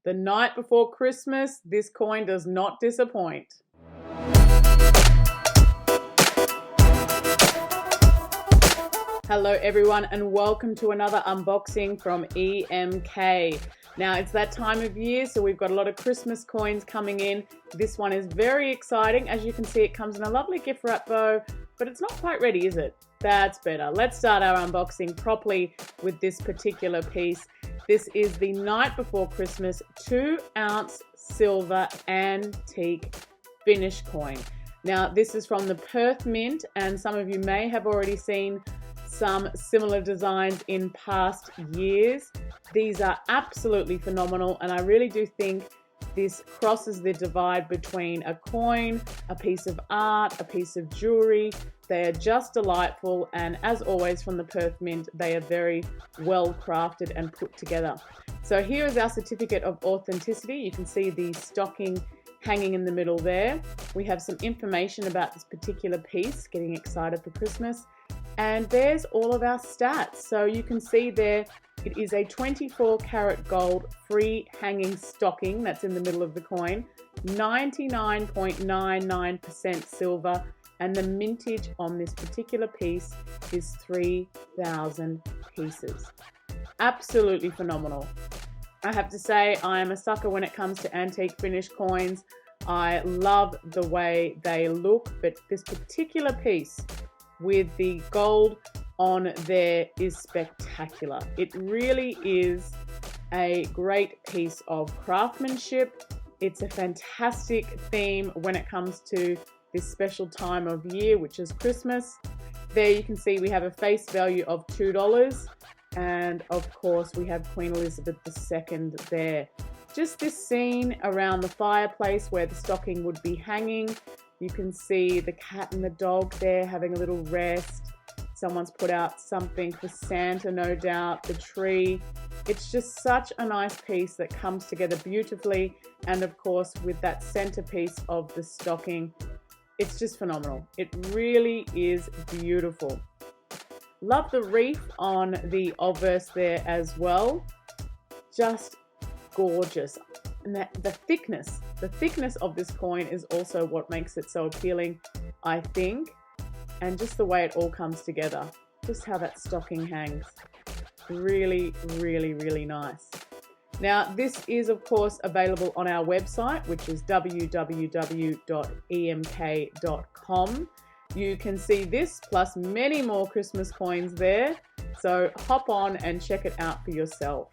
The night before Christmas, this coin does not disappoint. Hello everyone and welcome to another unboxing from EMK. Now it's that time of year, so we've got a lot of Christmas coins coming in. This one is very exciting. As you can see, it comes in a lovely gift wrap bow, but it's not quite ready, is it? That's better. Let's start our unboxing properly with this particular piece. This is the night before Christmas 2-ounce silver antique finish coin. Now this is from the Perth Mint, and some of you may have already seen some similar designs in past years. These are absolutely phenomenal, and I really do think this crosses the divide between a coin, a piece of art, a piece of jewelry. They are just delightful, and as always from the Perth Mint, they are very well crafted and put together. So here is our certificate of authenticity. You can see the stocking hanging in the middle there. We have some information about this particular piece, getting excited for Christmas. And there's all of our stats. So you can see there, it is a 24 karat gold free hanging stocking that's in the middle of the coin, 99.99% silver, and the mintage on this particular piece is 3,000 pieces. Absolutely phenomenal. I have to say, I am a sucker when it comes to antique finish coins. I love the way they look, but this particular piece with the gold on there is spectacular. It really is a great piece of craftsmanship. It's a fantastic theme when it comes to this special time of year, which is Christmas. There you can see we have a face value of $2, and of course we have Queen Elizabeth II there. Just this scene around the fireplace where the stocking would be hanging. You can see the cat and the dog there having a little rest. Someone's put out something for Santa, no doubt, the tree. It's just such a nice piece that comes together beautifully. And of course, with that centerpiece of the stocking, it's just phenomenal. It really is beautiful. Love the wreath on the obverse there as well. Just gorgeous. And the thickness of this coin is also what makes it so appealing, I think. And just the way it all comes together. Just how that stocking hangs. Really, really, really nice. Now, this is, of course, available on our website, which is www.emk.com. You can see this plus many more Christmas coins there. So hop on and check it out for yourself.